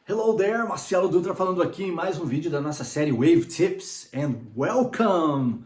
Hello there, Marcelo Dutra falando aqui em mais um vídeo da nossa série Wave Tips and welcome!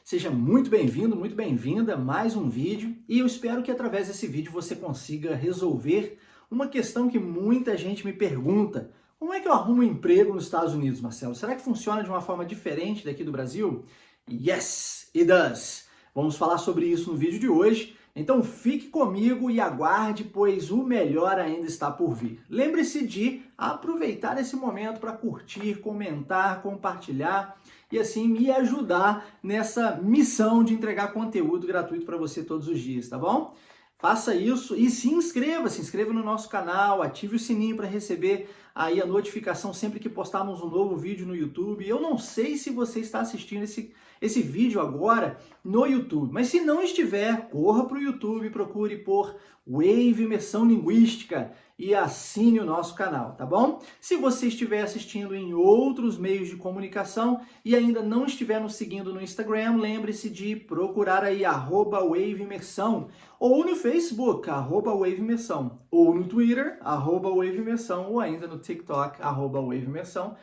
Seja muito bem-vindo, muito bem-vinda a mais um vídeo e eu espero que através desse vídeo você consiga resolver uma questão que muita gente me pergunta. Como é que eu arrumo um emprego nos Estados Unidos, Marcelo? Será que funciona de uma forma diferente daqui do Brasil? Yes, it does! Vamos falar sobre isso no vídeo de hoje. Então fique comigo e aguarde, pois o melhor ainda está por vir. Lembre-se de aproveitar esse momento para curtir, comentar, compartilhar e assim me ajudar nessa missão de entregar conteúdo gratuito para você todos os dias, tá bom? Faça isso e se inscreva no nosso canal, ative o sininho para receber aí a notificação sempre que postarmos um novo vídeo no YouTube. Eu não sei se você está assistindo esse vídeo agora no YouTube, mas se não estiver, corra para o YouTube, procure por Wave Imersão Linguística e assine o nosso canal, tá bom? Se você estiver assistindo em outros meios de comunicação e ainda não estiver nos seguindo no Instagram, lembre-se de procurar aí @WaveImersão ou no Facebook, @WaveImersão, ou no Twitter, @WaveImersão, ou ainda no TikTok, @WaveImersão.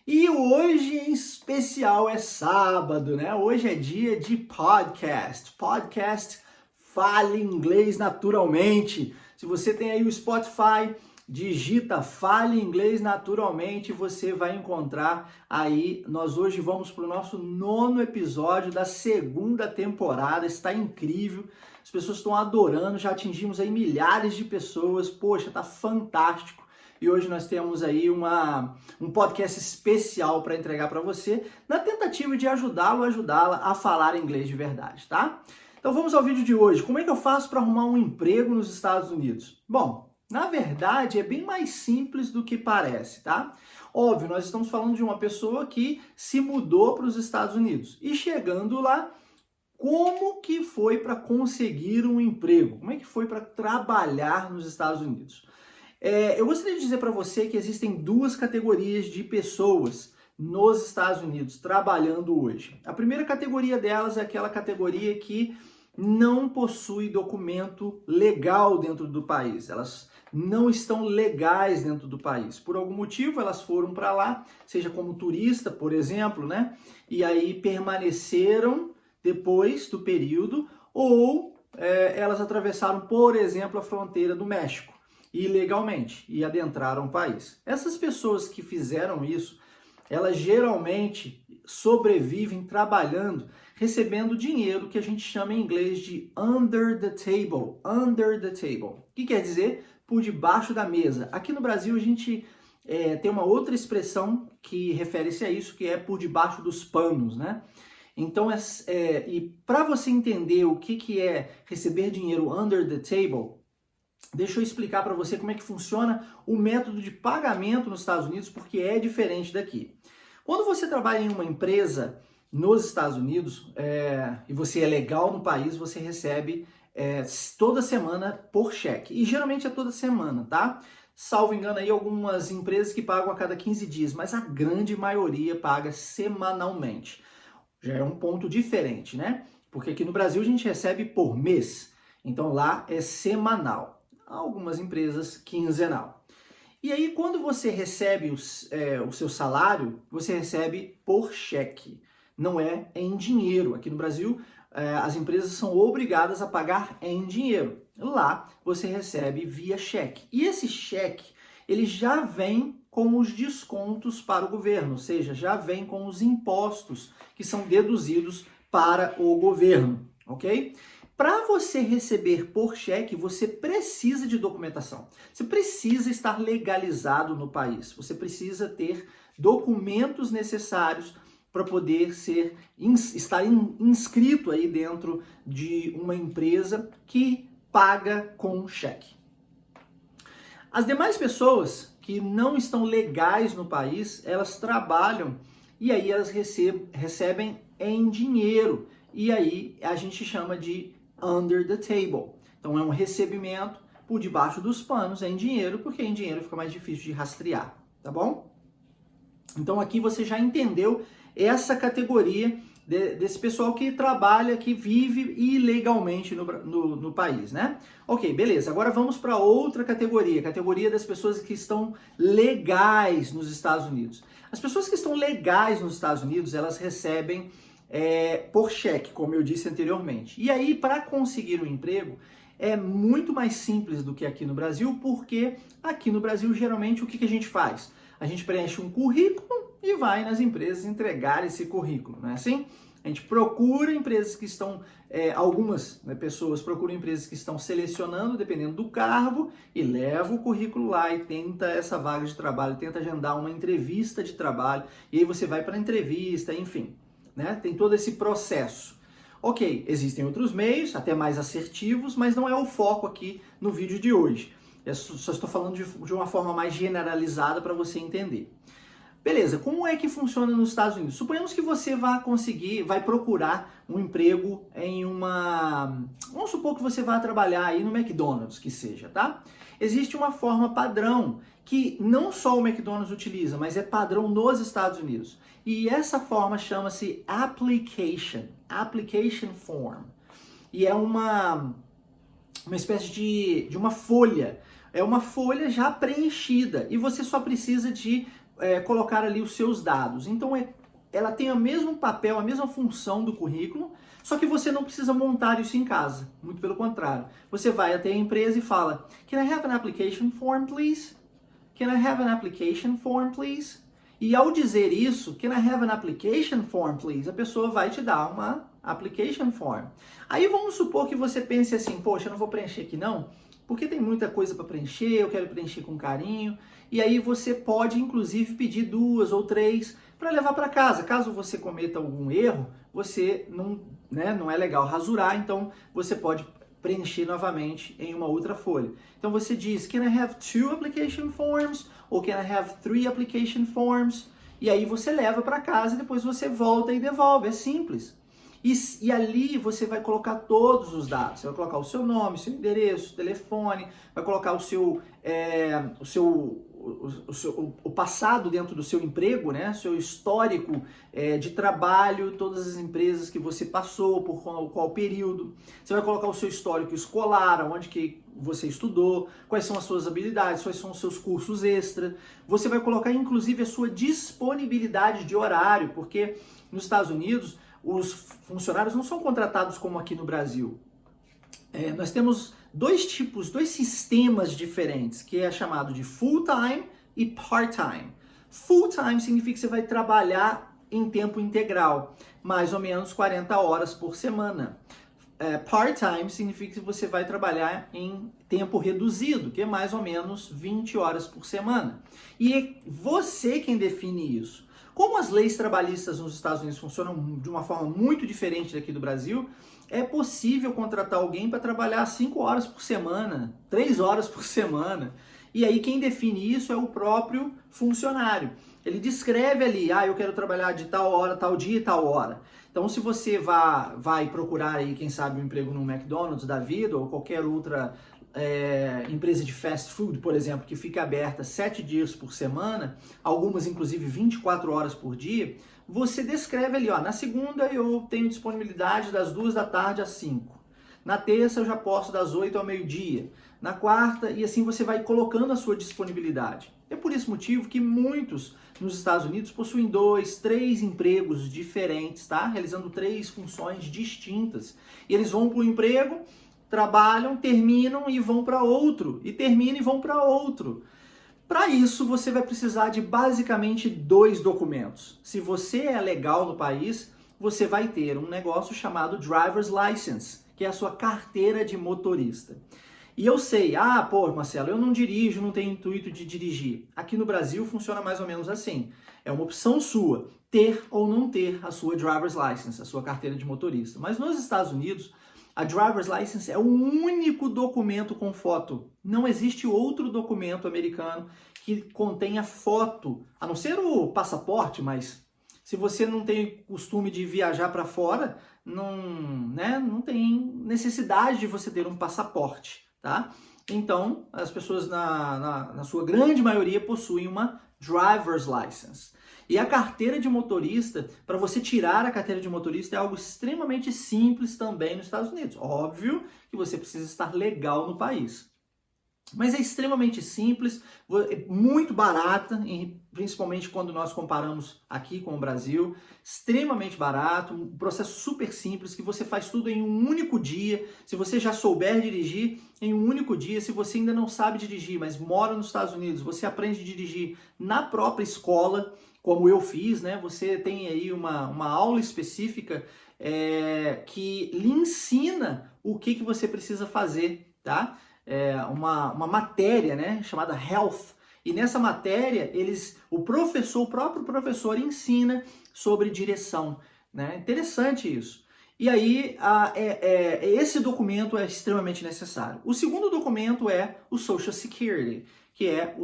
E hoje em especial é sábado, né? Hoje é dia de podcast. Podcast Fale Inglês Naturalmente. Se você tem aí o Spotify, digita Fale Inglês Naturalmente, você vai encontrar aí. Nós hoje vamos para o nosso 9º episódio da 2ª temporada. Está incrível. As pessoas estão adorando, já atingimos aí milhares de pessoas. Poxa, tá fantástico. E hoje nós temos aí um podcast especial para entregar para você, na tentativa de ajudá-la a falar inglês de verdade, tá? Então vamos ao vídeo de hoje. Como é que eu faço para arrumar um emprego nos Estados Unidos? Bom, na verdade é bem mais simples do que parece, tá? Óbvio, nós estamos falando de uma pessoa que se mudou para os Estados Unidos e chegando lá, como que foi para conseguir um emprego? Como é que foi para trabalhar nos Estados Unidos? Eu gostaria de dizer para você que existem 2 categorias de pessoas nos Estados Unidos trabalhando hoje. A primeira categoria delas é aquela categoria que não possui documento legal dentro do país. Elas não estão legais dentro do país. Por algum motivo, elas foram para lá, seja como turista, por exemplo, né? E aí permaneceram depois do período, ou elas atravessaram, por exemplo, a fronteira do México ilegalmente e adentraram o país. Essas pessoas que fizeram isso, elas geralmente sobrevivem trabalhando, recebendo dinheiro que a gente chama em inglês de under the table. Under the table. O que quer dizer? Por debaixo da mesa. Aqui no Brasil a gente tem uma outra expressão que refere-se a isso, que é por debaixo dos panos, né? Então, e para você entender o que é receber dinheiro under the table, deixa eu explicar para você como é que funciona o método de pagamento nos Estados Unidos, porque é diferente daqui. Quando você trabalha em uma empresa nos Estados Unidos e você é legal no país, você recebe toda semana por cheque. E geralmente é toda semana, tá? Salvo engano aí algumas empresas que pagam a cada 15 dias, mas a grande maioria paga semanalmente. Já é um ponto diferente, né? Porque aqui no Brasil a gente recebe por mês, então lá é semanal. Algumas empresas quinzenal. E aí, quando você recebe o seu salário, você recebe por cheque, não é em dinheiro. Aqui no Brasil, as empresas são obrigadas a pagar em dinheiro. Lá, você recebe via cheque. E esse cheque, ele já vem com os descontos para o governo, ou seja, já vem com os impostos que são deduzidos para o governo, ok? Para você receber por cheque, você precisa de documentação. Você precisa estar legalizado no país. Você precisa ter documentos necessários para poder estar inscrito aí dentro de uma empresa que paga com cheque. As demais pessoas que não estão legais no país, elas trabalham e aí elas recebem em dinheiro. E aí a gente chama de under the table. Então é um recebimento por debaixo dos panos em dinheiro, porque em dinheiro fica mais difícil de rastrear, tá bom? Então aqui você já entendeu essa categoria desse pessoal que trabalha, que vive ilegalmente no país, né? Ok, beleza. Agora vamos para outra categoria, categoria das pessoas que estão legais nos Estados Unidos. As pessoas que estão legais nos Estados Unidos, elas recebem por cheque, como eu disse anteriormente. E aí, para conseguir um emprego, é muito mais simples do que aqui no Brasil, porque aqui no Brasil, geralmente, o que a gente faz? A gente preenche um currículo e vai nas empresas entregar esse currículo, não é assim? A gente procura empresas que estão, algumas pessoas procuram empresas que estão selecionando, dependendo do cargo, e leva o currículo lá e tenta essa vaga de trabalho, tenta agendar uma entrevista de trabalho, e aí você vai para a entrevista, enfim, né? Tem todo esse processo. Ok, existem outros meios, até mais assertivos, mas não é o foco aqui no vídeo de hoje. Eu só estou falando de uma forma mais generalizada para você entender. Beleza, como é que funciona nos Estados Unidos? Suponhamos que você vai procurar um emprego em uma... Vamos supor que você vai trabalhar aí no McDonald's, que seja, tá? Existe uma forma padrão que não só o McDonald's utiliza, mas é padrão nos Estados Unidos. E essa forma chama-se application form. E é uma espécie de uma folha. É uma folha já preenchida e você só precisa de colocar ali os seus dados. Então ela tem o mesmo papel, a mesma função do currículo, só que você não precisa montar isso em casa. Muito pelo contrário. Você vai até a empresa e fala: Can I have an application form, please? Can I have an application form, please? E ao dizer isso, Can I have an application form, please? A pessoa vai te dar uma application form. Aí vamos supor que você pense assim: poxa, eu não vou preencher aqui não, porque tem muita coisa para preencher, eu quero preencher com carinho. E aí você pode, inclusive, pedir 2 ou 3 para levar para casa. Caso você cometa algum erro, você não é legal rasurar, então você pode preencher novamente em uma outra folha. Então você diz: Can I have 2 application forms? Ou Can I have 3 application forms? E aí você leva para casa e depois você volta e devolve. É simples. E ali você vai colocar todos os dados. Você vai colocar o seu nome, seu endereço, telefone, vai colocar o passado dentro do seu emprego, né? Seu histórico de trabalho, todas as empresas que você passou, por qual período. Você vai colocar o seu histórico escolar, onde que você estudou, quais são as suas habilidades, quais são os seus cursos extra. Você vai colocar, inclusive, a sua disponibilidade de horário, porque nos Estados Unidos os funcionários não são contratados como aqui no Brasil. Nós temos dois sistemas diferentes, que é chamado de full-time e part-time. Full-time significa que você vai trabalhar em tempo integral, mais ou menos 40 horas por semana. Part-time significa que você vai trabalhar em tempo reduzido, que é mais ou menos 20 horas por semana. E é você quem define isso. Como as leis trabalhistas nos Estados Unidos funcionam de uma forma muito diferente daqui do Brasil, é possível contratar alguém para trabalhar 5 horas por semana, 3 horas por semana. E aí quem define isso é o próprio funcionário. Ele descreve ali: eu quero trabalhar de tal hora, tal dia e tal hora. Então se você vai procurar aí, quem sabe, um emprego no McDonald's da vida ou qualquer outra empresa de fast food, por exemplo, que fica aberta 7 dias por semana, algumas inclusive 24 horas por dia, você descreve ali: na segunda eu tenho disponibilidade das 2 da tarde às 5. Na terça eu já posso das 8 ao meio-dia. Na quarta, e assim você vai colocando a sua disponibilidade. É por esse motivo que muitos nos Estados Unidos possuem 2, 3 empregos diferentes, tá? Realizando 3 funções distintas. E eles vão para o emprego, trabalham, terminam e vão para outro, e terminam e vão para outro. Para isso, você vai precisar de basicamente 2 documentos. Se você é legal no país, você vai ter um negócio chamado Driver's License, que é a sua carteira de motorista. E eu sei: Marcelo, eu não dirijo, não tenho intuito de dirigir. Aqui no Brasil funciona mais ou menos assim. É uma opção sua, ter ou não ter a sua Driver's License, a sua carteira de motorista. Mas nos Estados Unidos, a Driver's License é o único documento com foto. Não existe outro documento americano que contenha foto, a não ser o passaporte, mas se você não tem costume de viajar para fora, não tem necessidade de você ter um passaporte, tá? Então, as pessoas, na sua grande maioria, possuem uma Driver's License. E a carteira de motorista, para você tirar a carteira de motorista, é algo extremamente simples também nos Estados Unidos. Óbvio que você precisa estar legal no país. Mas é extremamente simples, muito barata, principalmente quando nós comparamos aqui com o Brasil. Extremamente barato, um processo super simples, que você faz tudo em um único dia. Se você já souber dirigir, em um único dia. Se você ainda não sabe dirigir, mas mora nos Estados Unidos, você aprende a dirigir na própria escola, como eu fiz, né? Você tem aí uma aula específica que lhe ensina o que você precisa fazer, tá? Uma matéria, né, chamada Health. E nessa matéria, o próprio professor ensina sobre direção, né? Interessante isso. E aí, esse documento é extremamente necessário. O segundo documento é o Social Security, que é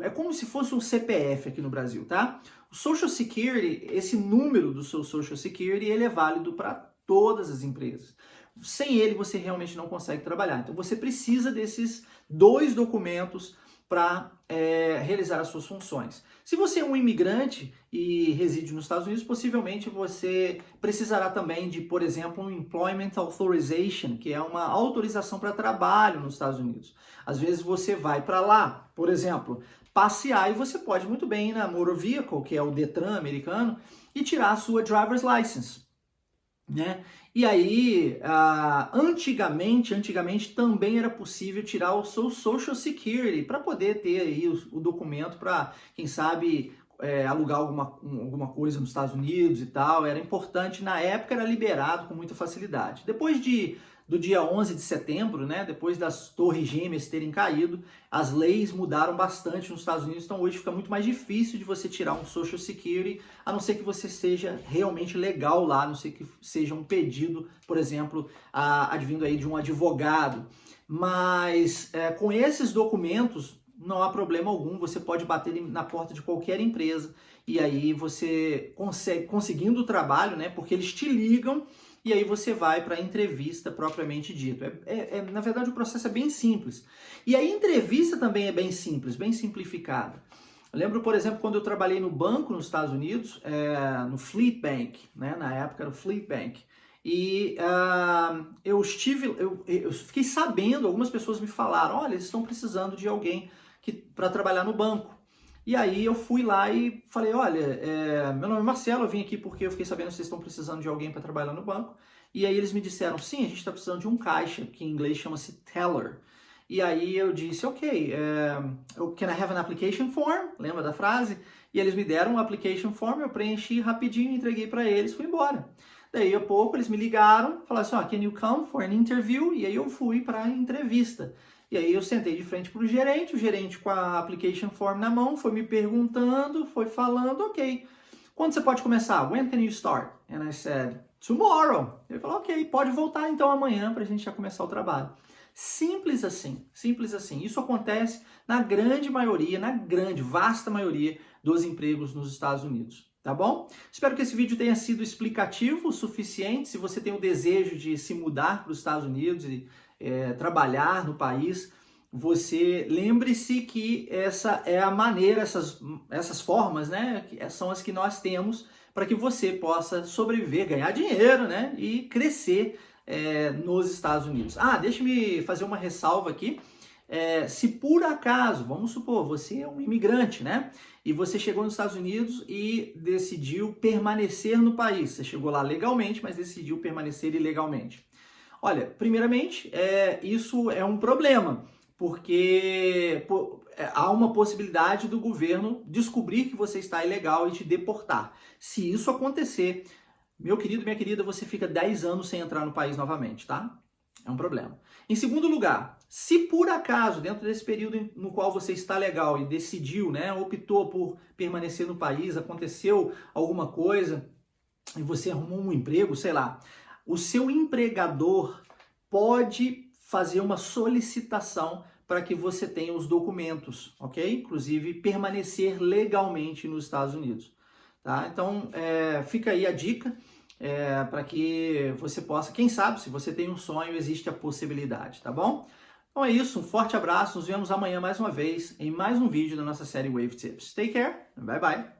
é como se fosse um CPF aqui no Brasil, tá? O Social Security, esse número do seu Social Security, ele é válido para todas as empresas. Sem ele, você realmente não consegue trabalhar. Então, você precisa desses 2 documentos para realizar as suas funções. Se você é um imigrante e reside nos Estados Unidos, possivelmente você precisará também de, por exemplo, um Employment Authorization, que é uma autorização para trabalho nos Estados Unidos. Às vezes você vai para lá, por exemplo, passear, e você pode muito bem ir na Motor Vehicle, que é o Detran americano, e tirar a sua Driver's License, né? E aí, antigamente também era possível tirar o seu Social Security para poder ter aí o documento para, quem sabe, alugar alguma coisa nos Estados Unidos e tal. Era importante, na época era liberado com muita facilidade. Depois do dia 11 de setembro, né, depois das torres gêmeas terem caído, as leis mudaram bastante nos Estados Unidos, então hoje fica muito mais difícil de você tirar um Social Security, a não ser que você seja realmente legal lá, a não ser que seja um pedido, por exemplo, advindo aí de um advogado. Mas com esses documentos, não há problema algum, você pode bater na porta de qualquer empresa e aí você conseguindo o trabalho, né, porque eles te ligam, e aí você vai para a entrevista propriamente dito. Na verdade, o processo é bem simples. E a entrevista também é bem simples, bem simplificada. Eu lembro, por exemplo, quando eu trabalhei no banco nos Estados Unidos, no Fleet Bank, né? Na época era o Fleet Bank. E eu fiquei sabendo, algumas pessoas me falaram, olha, eles estão precisando de alguém para trabalhar no banco. E aí eu fui lá e falei, olha, meu nome é Marcelo, eu vim aqui porque eu fiquei sabendo que vocês estão precisando de alguém para trabalhar no banco. E aí eles me disseram, sim, a gente está precisando de um caixa, que em inglês chama-se teller. E aí eu disse, ok, can I have an application form? Lembra da frase? E eles me deram um application form, eu preenchi rapidinho, entreguei para eles, fui embora. Daí a pouco eles me ligaram, falaram assim, can you come for an interview? E aí eu fui para a entrevista. E aí eu sentei de frente para o gerente com a application form na mão, foi me perguntando, foi falando, ok, quando você pode começar? When can you start? And I said, tomorrow. Ele falou, ok, pode voltar então amanhã para a gente já começar o trabalho. Simples assim, simples assim. Isso acontece na grande maioria, vasta maioria dos empregos nos Estados Unidos. Tá bom? Espero que esse vídeo tenha sido explicativo o suficiente. Se você tem o desejo de se mudar para os Estados Unidos e trabalhar no país, você lembre-se que essa é a maneira, essas formas, né, são as que nós temos para que você possa sobreviver, ganhar dinheiro, né, e crescer nos Estados Unidos. Deixa-me fazer uma ressalva aqui. Se por acaso, vamos supor, você é um imigrante, né? E você chegou nos Estados Unidos e decidiu permanecer no país. Você chegou lá legalmente, mas decidiu permanecer ilegalmente. Olha, primeiramente, isso é um problema, porque há uma possibilidade do governo descobrir que você está ilegal e te deportar. Se isso acontecer, meu querido, minha querida, você fica 10 anos sem entrar no país novamente, tá? É um problema. Em segundo lugar, se por acaso, dentro desse período no qual você está legal e decidiu, né, optou por permanecer no país, aconteceu alguma coisa e você arrumou um emprego, sei lá, o seu empregador pode fazer uma solicitação para que você tenha os documentos, ok? Inclusive, permanecer legalmente nos Estados Unidos, tá? Então, fica aí a dica para que você possa, quem sabe, se você tem um sonho, existe a possibilidade, tá bom? Então é isso, um forte abraço, nos vemos amanhã mais uma vez em mais um vídeo da nossa série Wave Tips. Take care, bye bye!